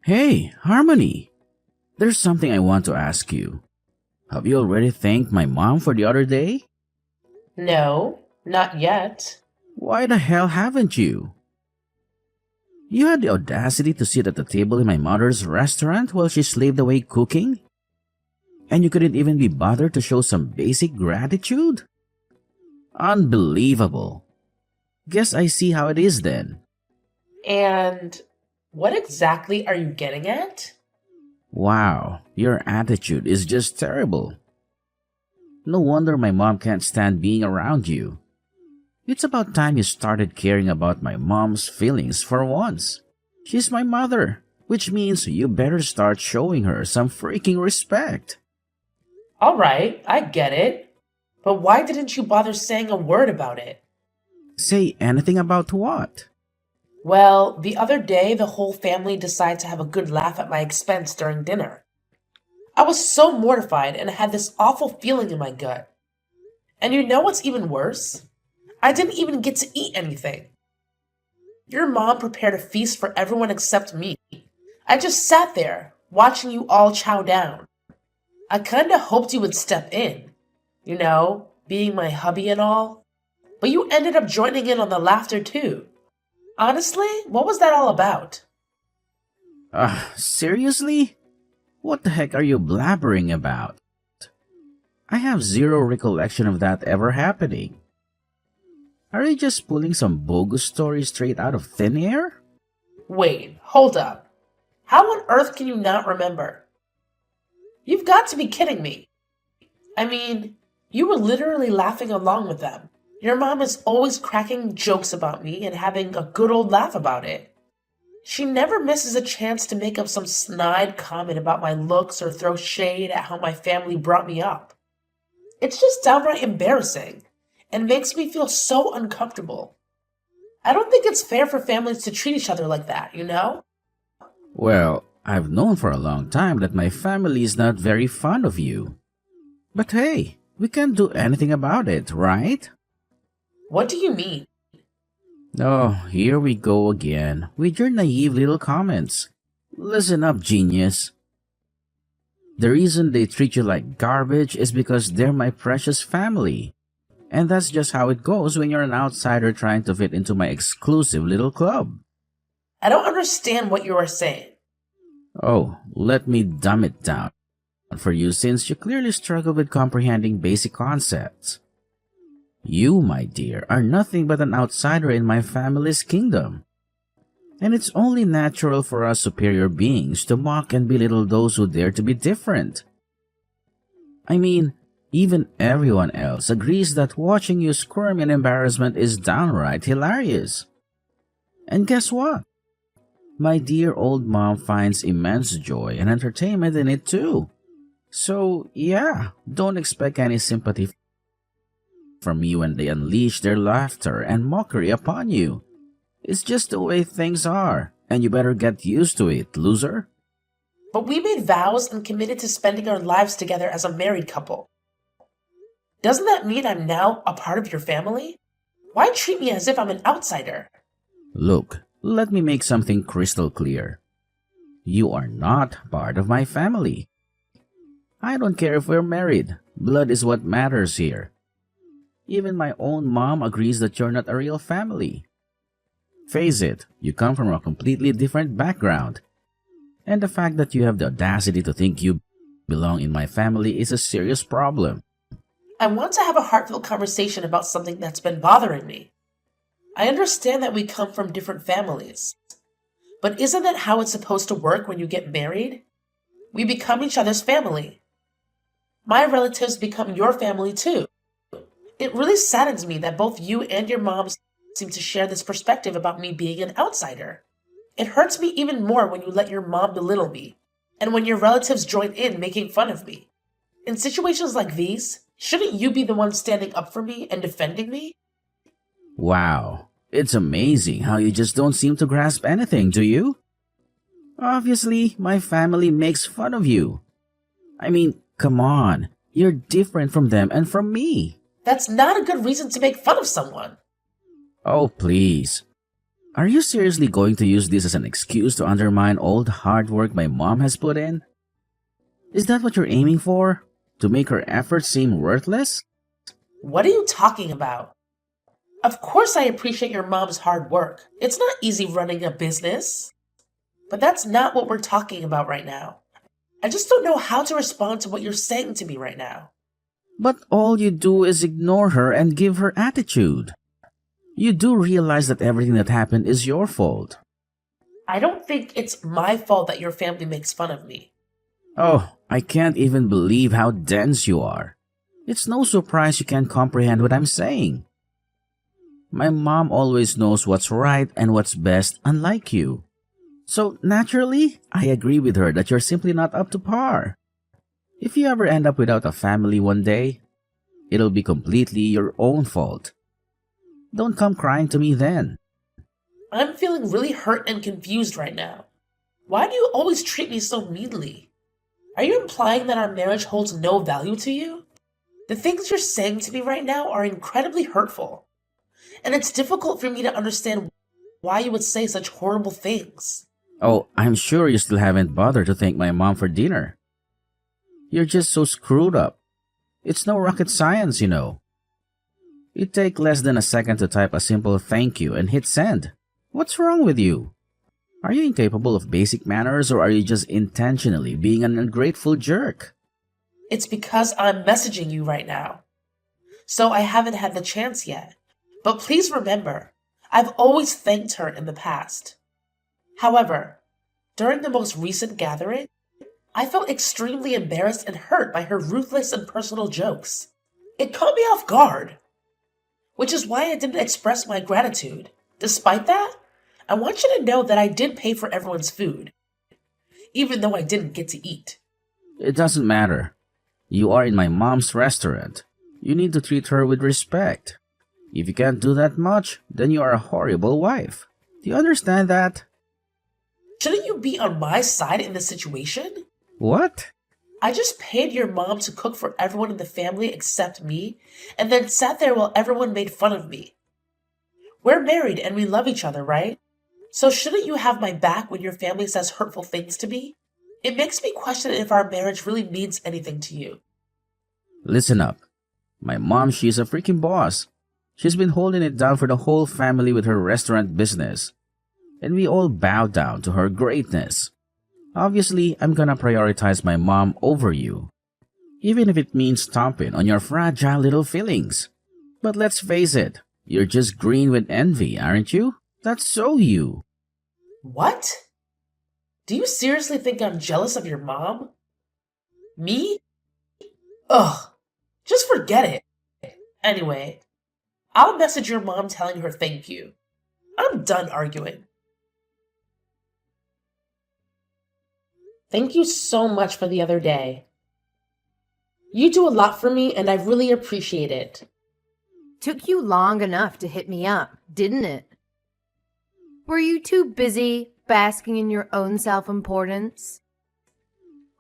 Hey, Harmony! There's something I want to ask you. Have you already thanked my mom for the other day? No, not yet. Why the hell haven't you? You had the audacity to sit at the table in my mother's restaurant while she slaved away cooking? And you couldn't even be bothered to show some basic gratitude? Unbelievable. Guess I see how it is then. And what exactly are you getting at? Wow, your attitude is just terrible. No wonder my mom can't stand being around you. It's about time you started caring about my mom's feelings for once. She's my mother, which means you better start showing her some freaking respect. All right, I get it. But why didn't you bother saying a word about it? Say anything about what? Well, the other day the whole family decided to have a good laugh at my expense during dinner. I was so mortified and had this awful feeling in my gut. And you know what's even worse? I didn't even get to eat anything. Your mom prepared a feast for everyone except me. I just sat there, watching you all chow down. I kinda hoped you would step in, being my hubby and all. But you ended up joining in on the laughter too. Honestly, what was that all about? Seriously? What the heck are you blabbering about? I have zero recollection of that ever happening. Are you just pulling some bogus story straight out of thin air? Wait, hold up. How on earth can you not remember? You've got to be kidding me. I mean, you were literally laughing along with them. Your mom is always cracking jokes about me and having a good old laugh about it. She never misses a chance to make up some snide comment about my looks or throw shade at how my family brought me up. It's just downright embarrassing and makes me feel so uncomfortable. I don't think it's fair for families to treat each other like that? Well, I've known for a long time that my family is not very fond of you. But hey, we can't do anything about it, right? What do you mean? Oh, here we go again with your naive little comments. Listen up, genius. The reason they treat you like garbage is because they're my precious family. And that's just how it goes when you're an outsider trying to fit into my exclusive little club. I don't understand what you are saying. Oh, let me dumb it down for you since you clearly struggle with comprehending basic concepts. You, my dear, are nothing but an outsider in my family's kingdom. And it's only natural for us superior beings to mock and belittle those who dare to be different. I mean, even everyone else agrees that watching you squirm in embarrassment is downright hilarious. And guess what? My dear old mom finds immense joy and entertainment in it too. So, yeah, don't expect any sympathy from me when they unleash their laughter and mockery upon you. It's just the way things are, and you better get used to it, loser. But we made vows and committed to spending our lives together as a married couple. Doesn't that mean I'm now a part of your family? Why treat me as if I'm an outsider? Look, let me make something crystal clear. You are not part of my family. I don't care if we're married. Blood is what matters here. Even my own mom agrees that you're not a real family. Face it, you come from a completely different background. And the fact that you have the audacity to think you belong in my family is a serious problem. I want to have a heartfelt conversation about something that's been bothering me. I understand that we come from different families. But isn't that how it's supposed to work when you get married? We become each other's family. My relatives become your family too. It really saddens me that both you and your mom seem to share this perspective about me being an outsider. It hurts me even more when you let your mom belittle me, and when your relatives join in making fun of me. In situations like these, shouldn't you be the one standing up for me and defending me? Wow, it's amazing how you just don't seem to grasp anything, do you? Obviously, my family makes fun of you. I mean, come on, you're different from them and from me. That's not a good reason to make fun of someone. Oh, please. Are you seriously going to use this as an excuse to undermine all the hard work my mom has put in? Is that what you're aiming for? To make her efforts seem worthless? What are you talking about? Of course, I appreciate your mom's hard work. It's not easy running a business. But that's not what we're talking about right now. I just don't know how to respond to what you're saying to me right now. But all you do is ignore her and give her attitude. You do realize that everything that happened is your fault. I don't think it's my fault that your family makes fun of me. Oh, I can't even believe how dense you are. It's no surprise you can't comprehend what I'm saying. My mom always knows what's right and what's best, unlike you. So naturally, I agree with her that you're simply not up to par. If you ever end up without a family one day, it'll be completely your own fault. Don't come crying to me then. I'm feeling really hurt and confused right now. Why do you always treat me so meanly? Are you implying that our marriage holds no value to you? The things you're saying to me right now are incredibly hurtful. And it's difficult for me to understand why you would say such horrible things. Oh, I'm sure you still haven't bothered to thank my mom for dinner. You're just so screwed up. It's no rocket science, you know. It takes less than a second to type a simple thank you and hit send. What's wrong with you? Are you incapable of basic manners, or are you just intentionally being an ungrateful jerk? It's because I'm messaging you right now. So I haven't had the chance yet. But please remember, I've always thanked her in the past. However, during the most recent gathering, I felt extremely embarrassed and hurt by her ruthless and personal jokes. It caught me off guard, which is why I didn't express my gratitude. Despite that, I want you to know that I did pay for everyone's food, even though I didn't get to eat. It doesn't matter. You are in my mom's restaurant. You need to treat her with respect. If you can't do that much, then you are a horrible wife. Do you understand that? Shouldn't you be on my side in this situation? What? I just paid your mom to cook for everyone in the family except me, and then sat there while everyone made fun of me. We're married and we love each other, right? So shouldn't you have my back when your family says hurtful things to me? It makes me question if our marriage really means anything to you. Listen up. My mom, she's a freaking boss. She's been holding it down for the whole family with her restaurant business. And we all bow down to her greatness. Obviously, I'm gonna prioritize my mom over you. Even if it means stomping on your fragile little feelings. But let's face it, you're just green with envy, aren't you? That's so you. What? Do you seriously think I'm jealous of your mom? Me? Ugh, just forget it. Anyway, I'll message your mom telling her thank you. I'm done arguing. Thank you so much for the other day. You do a lot for me and I really appreciate it. Took you long enough to hit me up, didn't it? Were you too busy basking in your own self-importance?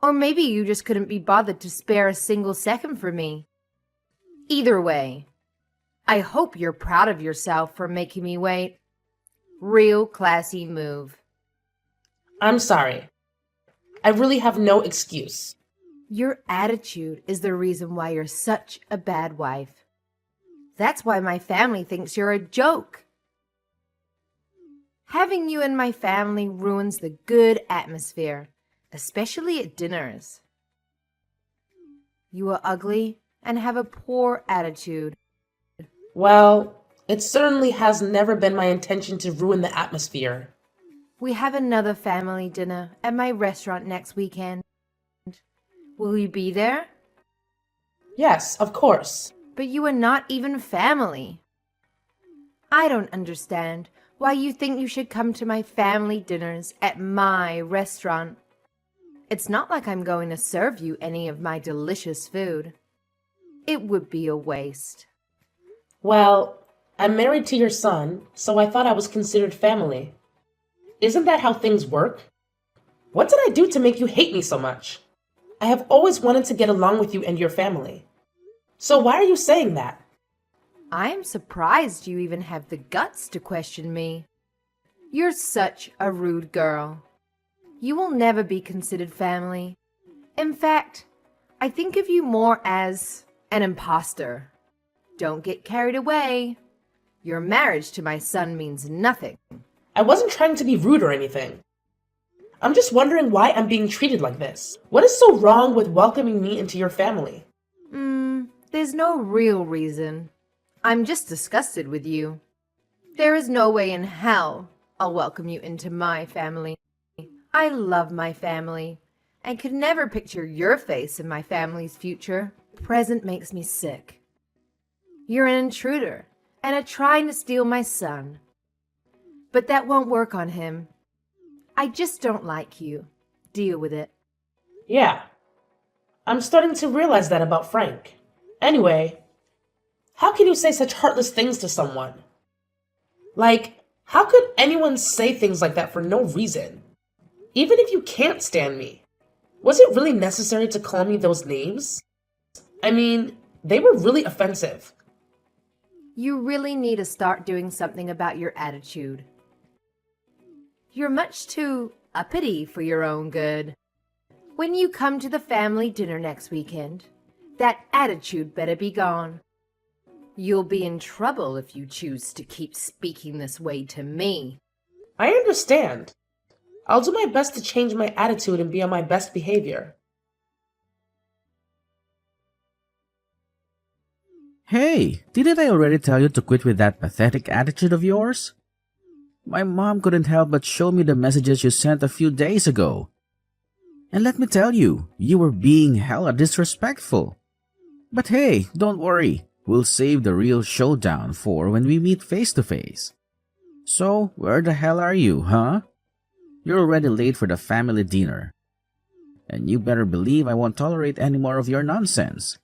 Or maybe you just couldn't be bothered to spare a single second for me. Either way, I hope you're proud of yourself for making me wait. Real classy move. I'm sorry. I really have no excuse. Your attitude is the reason why you're such a bad wife. That's why my family thinks you're a joke. Having you in my family ruins the good atmosphere, especially at dinners. You are ugly and have a poor attitude. Well, it certainly has never been my intention to ruin the atmosphere. We have another family dinner at my restaurant next weekend. Will you be there? Yes, of course. But you are not even family. I don't understand why you think you should come to my family dinners at my restaurant. It's not like I'm going to serve you any of my delicious food. It would be a waste. Well, I'm married to your son, so I thought I was considered family. Isn't that how things work? What did I do to make you hate me so much? I have always wanted to get along with you and your family. So why are you saying that? I am surprised you even have the guts to question me. You're such a rude girl. You will never be considered family. In fact, I think of you more as an imposter. Don't get carried away. Your marriage to my son means nothing. I wasn't trying to be rude or anything. I'm just wondering why I'm being treated like this. What is so wrong with welcoming me into your family? There's no real reason. I'm just disgusted with you. There is no way in hell I'll welcome you into my family. I love my family and could never picture your face in my family's future. Present makes me sick. You're an intruder and are trying to steal my son. But that won't work on him. I just don't like you. Deal with it. Yeah, I'm starting to realize that about Frank. Anyway, how can you say such heartless things to someone? Like, how could anyone say things like that for no reason? Even if you can't stand me, was it really necessary to call me those names? I mean, they were really offensive. You really need to start doing something about your attitude. You're much too uppity for your own good. When you come to the family dinner next weekend, that attitude better be gone. You'll be in trouble if you choose to keep speaking this way to me. I understand. I'll do my best to change my attitude and be on my best behavior. Hey, didn't I already tell you to quit with that pathetic attitude of yours? My mom couldn't help but show me the messages you sent a few days ago. And let me tell you, you were being hella disrespectful. But hey, don't worry, we'll save the real showdown for when we meet face to face. So, where the hell are you, huh? You're already late for the family dinner. And you better believe I won't tolerate any more of your nonsense.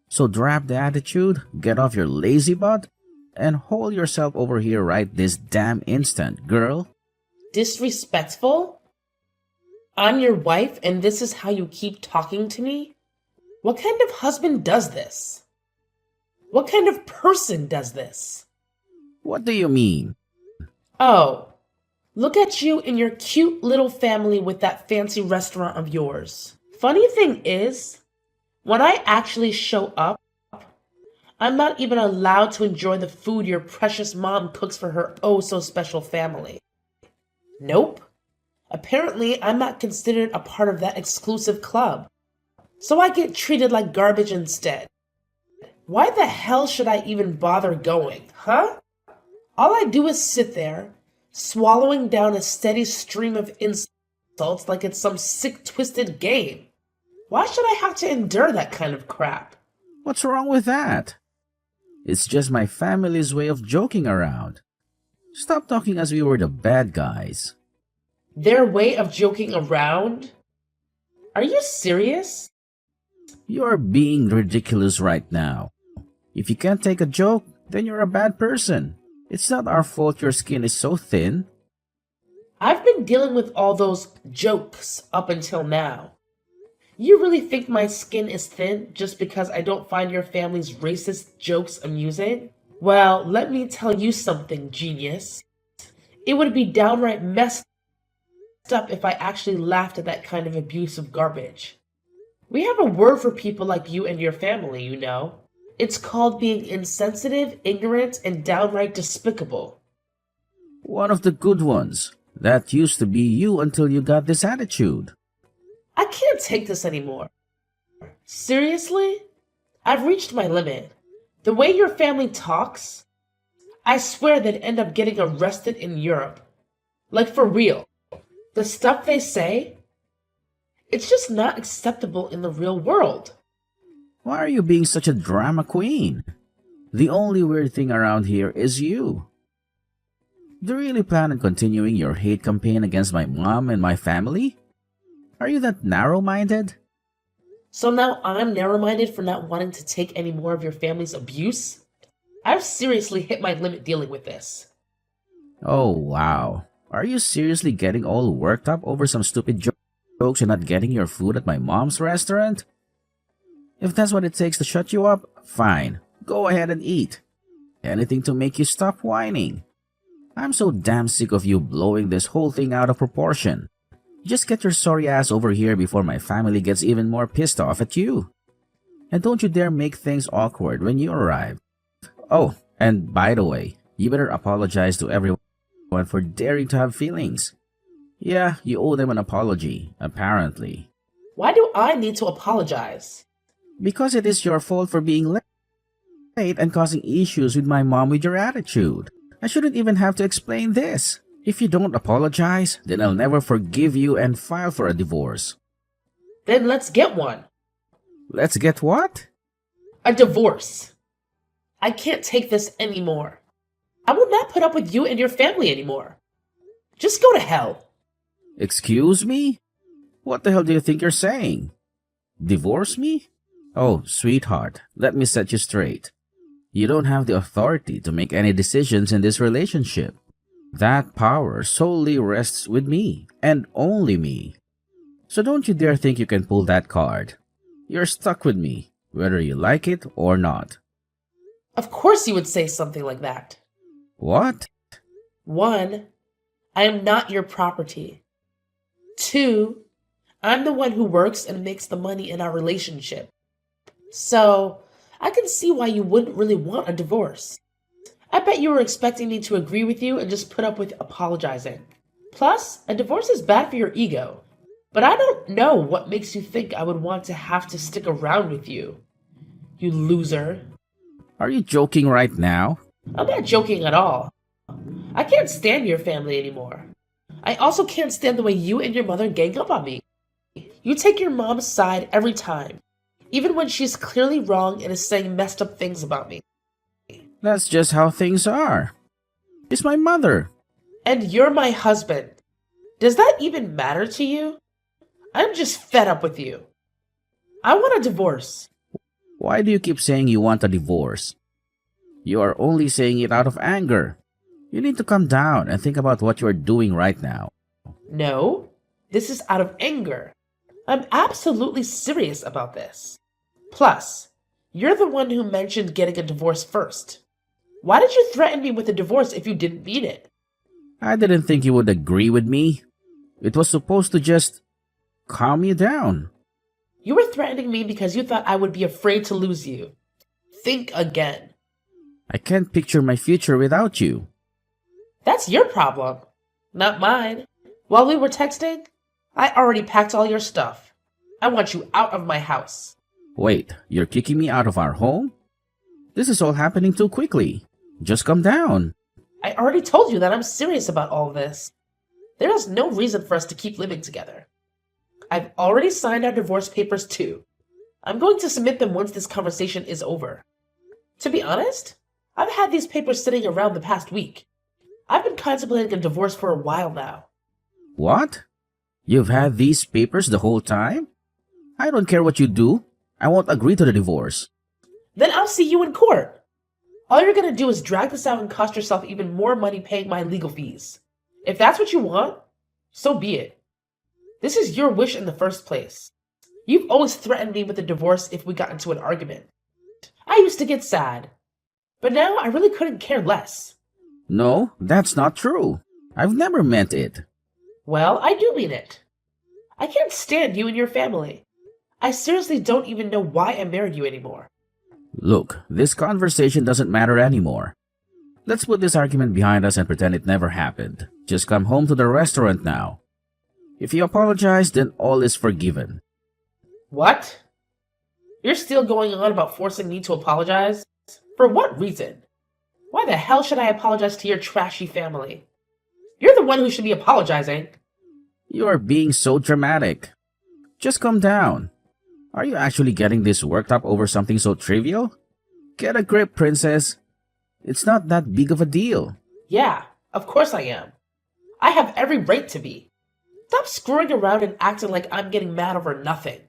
So drop the attitude, get off your lazy butt, and hold yourself over here right this damn instant, girl. Disrespectful? I'm your wife and this is how you keep talking to me? What kind of husband does this? What kind of person does this? What do you mean? Oh, look at you and your cute little family with that fancy restaurant of yours. Funny thing is, when I actually show up, I'm not even allowed to enjoy the food your precious mom cooks for her oh-so-special family. Nope. Apparently, I'm not considered a part of that exclusive club. So I get treated like garbage instead. Why the hell should I even bother going, huh? All I do is sit there, swallowing down a steady stream of insults like it's some sick, twisted game. Why should I have to endure that kind of crap? What's wrong with that? It's just my family's way of joking around. Stop talking as we were the bad guys. Their way of joking around? Are you serious? You're being ridiculous right now. If you can't take a joke, then you're a bad person. It's not our fault your skin is so thin. I've been dealing with all those jokes up until now. You really think my skin is thin just because I don't find your family's racist jokes amusing? Well, let me tell you something, genius. It would be downright messed up if I actually laughed at that kind of abusive garbage. We have a word for people like you and your family, you know. It's called being insensitive, ignorant, and downright despicable. One of the good ones. That used to be you until you got this attitude. I can't take this anymore. Seriously? I've reached my limit. The way your family talks, I swear they'd end up getting arrested in Europe. Like for real. The stuff they say, it's just not acceptable in the real world. Why are you being such a drama queen? The only weird thing around here is you. Do you really plan on continuing your hate campaign against my mom and my family? Are you that narrow-minded? So now I'm narrow-minded for not wanting to take any more of your family's abuse? I've seriously hit my limit dealing with this. Oh, wow. Are you seriously getting all worked up over some stupid jokes and not getting your food at my mom's restaurant? If that's what it takes to shut you up, fine. Go ahead and eat. Anything to make you stop whining. I'm so damn sick of you blowing this whole thing out of proportion. Just get your sorry ass over here before my family gets even more pissed off at you. And don't you dare make things awkward when you arrive. Oh, and by the way, you better apologize to everyone for daring to have feelings. Yeah, you owe them an apology, apparently. Why do I need to apologize? Because it is your fault for being late and causing issues with my mom with your attitude. I shouldn't even have to explain this. If you don't apologize, then I'll never forgive you and file for a divorce. Then let's get one. Let's get what? A divorce. I can't take this anymore. I will not put up with you and your family anymore. Just go to hell. Excuse me? What the hell do you think you're saying? Divorce me? Oh, sweetheart, let me set you straight. You don't have the authority to make any decisions in this relationship. That power solely rests with me, and only me. So don't you dare think you can pull that card. You're stuck with me, whether you like it or not. Of course you would say something like that. What? 1, I am not your property. 2, I'm the one who works and makes the money in our relationship. So, I can see why you wouldn't really want a divorce. I bet you were expecting me to agree with you and just put up with apologizing. Plus, a divorce is bad for your ego. But I don't know what makes you think I would want to have to stick around with you. You loser. Are you joking right now? I'm not joking at all. I can't stand your family anymore. I also can't stand the way you and your mother gang up on me. You take your mom's side every time, even when she's clearly wrong and is saying messed up things about me. That's just how things are. She's my mother. And you're my husband. Does that even matter to you? I'm just fed up with you. I want a divorce. Why do you keep saying you want a divorce? You are only saying it out of anger. You need to calm down and think about what you are doing right now. No, this is out of anger. I'm absolutely serious about this. Plus, you're the one who mentioned getting a divorce first. Why did you threaten me with a divorce if you didn't mean it? I didn't think you would agree with me. It was supposed to just calm you down. You were threatening me because you thought I would be afraid to lose you. Think again. I can't picture my future without you. That's your problem, not mine. While we were texting, I already packed all your stuff. I want you out of my house. Wait, you're kicking me out of our home? This is all happening too quickly. Just calm down. I already told you that I'm serious about all this. There is no reason for us to keep living together. I've already signed our divorce papers too. I'm going to submit them once this conversation is over. To be honest, I've had these papers sitting around the past week. I've been contemplating a divorce for a while now. What? You've had these papers the whole time? I don't care what you do. I won't agree to the divorce. Then I'll see you in court. All you're going to do is drag this out and cost yourself even more money paying my legal fees. If that's what you want, so be it. This is your wish in the first place. You've always threatened me with a divorce if we got into an argument. I used to get sad, but now I really couldn't care less. No, that's not true. I've never meant it. Well, I do mean it. I can't stand you and your family. I seriously don't even know why I married you anymore. Look, this conversation doesn't matter anymore. Let's put this argument behind us and pretend it never happened. Just come home to the restaurant now. If you apologize, then all is forgiven. What? You're still going on about forcing me to apologize? For what reason? Why the hell should I apologize to your trashy family? You're the one who should be apologizing. You are being so dramatic. Just calm down. Are you actually getting this worked up over something so trivial? Get a grip, princess. It's not that big of a deal. Yeah, of course I am. I have every right to be. Stop screwing around and acting like I'm getting mad over nothing.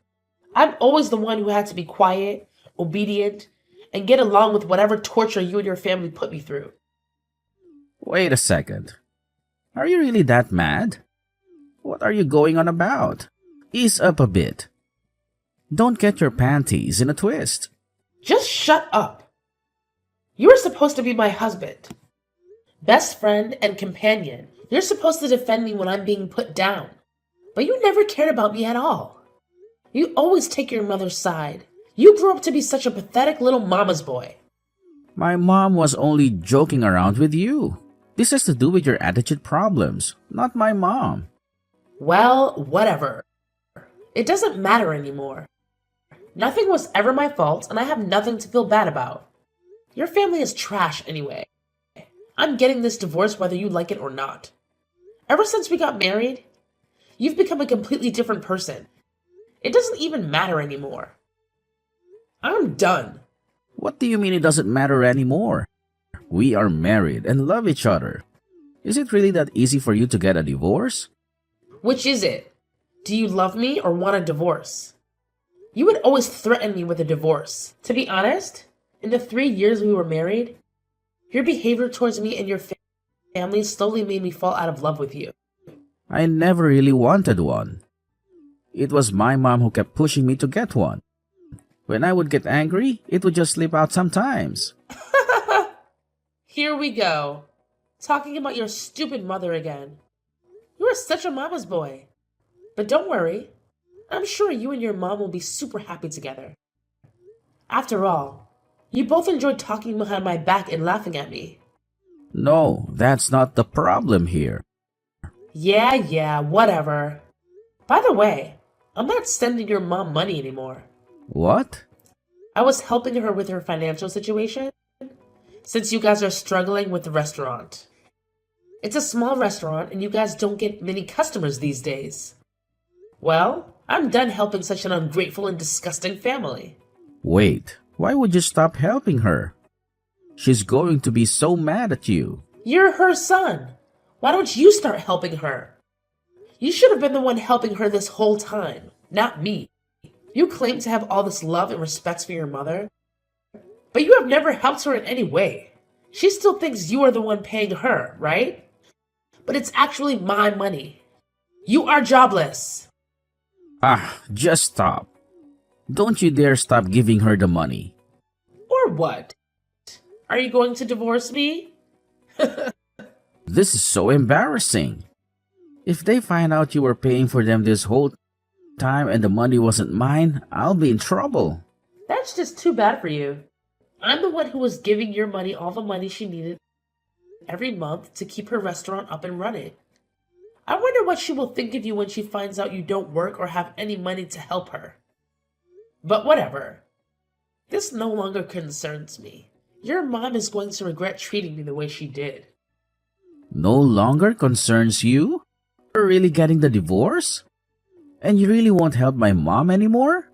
I'm always the one who had to be quiet, obedient, and get along with whatever torture you and your family put me through. Wait a second. Are you really that mad? What are you going on about? Ease up a bit. Don't get your panties in a twist. Just shut up. You were supposed to be my husband. best friend, and companion. You're supposed to defend me when I'm being put down. But you never cared about me at all. You always take your mother's side. You grew up to be such a pathetic little mama's boy. My mom was only joking around with you. This has to do with your attitude problems, not my mom. Well, whatever. It doesn't matter anymore. Nothing was ever my fault, and I have nothing to feel bad about. Your family is trash anyway. I'm getting this divorce whether you like it or not. Ever since we got married, you've become a completely different person. It doesn't even matter anymore. I'm done. What do you mean it doesn't matter anymore? We are married and love each other. Is it really that easy for you to get a divorce? Which is it? Do you love me or want a divorce? You would always threaten me with a divorce. To be honest, in the 3 years we were married, your behavior towards me and your family slowly made me fall out of love with you. I never really wanted one. It was my mom who kept pushing me to get one. When I would get angry, it would just slip out sometimes. Here we go. Talking about your stupid mother again. You are such a mama's boy. But don't worry. I'm sure you and your mom will be super happy together. After all, you both enjoyed talking behind my back and laughing at me. No, that's not the problem here. Yeah, whatever. By the way, I'm not sending your mom money anymore. What? I was helping her with her financial situation, since you guys are struggling with the restaurant. It's a small restaurant and you guys don't get many customers these days. Well, I'm done helping such an ungrateful and disgusting family. Wait, why would you stop helping her? She's going to be so mad at you. You're her son. Why don't you start helping her? You should have been the one helping her this whole time, not me. You claim to have all this love and respect for your mother, but you have never helped her in any way. She still thinks you are the one paying her, right? But it's actually my money. You are jobless. Just stop. Don't you dare stop giving her the money. Or what? Are you going to divorce me? This is so embarrassing. If they find out you were paying for them this whole time and the money wasn't mine, I'll be in trouble. That's just too bad for you. I'm the one who was giving your money all the money she needed every month to keep her restaurant up and running. I wonder what she will think of you when she finds out you don't work or have any money to help her. But whatever. This no longer concerns me. Your mom is going to regret treating me the way she did. No longer concerns you? You're really getting the divorce? And you really won't help my mom anymore?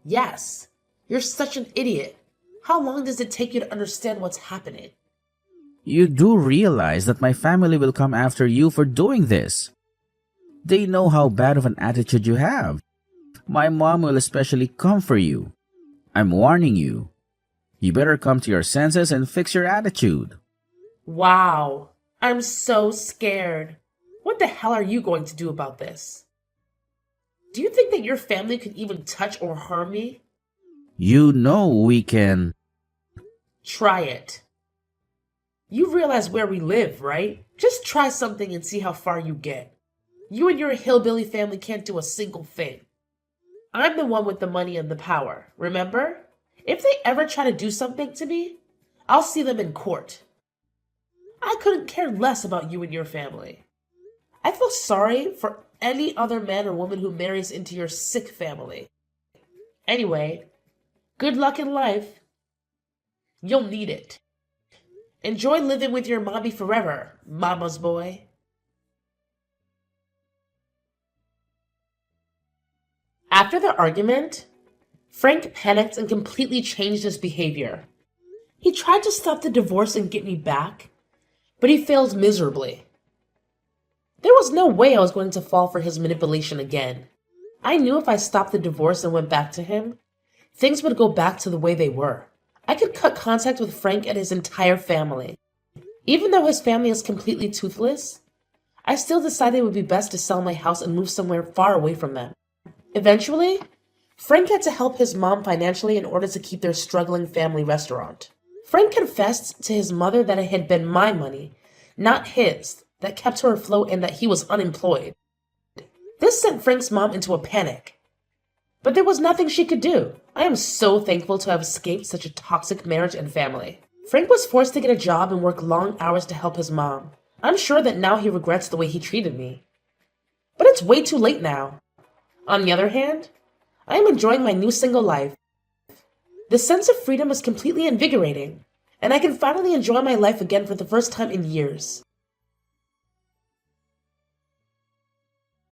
Yes. You're such an idiot. How long does it take you to understand what's happening? You do realize that my family will come after you for doing this. They know how bad of an attitude you have. My mom will especially come for you. I'm warning you. You better come to your senses and fix your attitude. Wow. I'm so scared. What the hell are you going to do about this? Do you think that your family could even touch or harm me? You know we can... Try it. You realize where we live, right? Just try something and see how far you get. You and your hillbilly family can't do a single thing. I'm the one with the money and the power, remember? If they ever try to do something to me, I'll see them in court. I couldn't care less about you and your family. I feel sorry for any other man or woman who marries into your sick family. Anyway, good luck in life. You'll need it. Enjoy living with your mommy forever, mama's boy. After the argument, Frank panicked and completely changed his behavior. He tried to stop the divorce and get me back, but he failed miserably. There was no way I was going to fall for his manipulation again. I knew if I stopped the divorce and went back to him, things would go back to the way they were. I could cut contact with Frank and his entire family. Even though his family is completely toothless, I still decided it would be best to sell my house and move somewhere far away from them. Eventually, Frank had to help his mom financially in order to keep their struggling family restaurant. Frank confessed to his mother that it had been my money not his, that kept her afloat and that he was unemployed. This sent Frank's mom into a panic. But there was nothing she could do. I am so thankful to have escaped such a toxic marriage and family. Frank was forced to get a job and work long hours to help his mom. I'm sure that now he regrets the way he treated me. But it's way too late now. On the other hand, I am enjoying my new single life. The sense of freedom is completely invigorating, and I can finally enjoy my life again for the first time in years.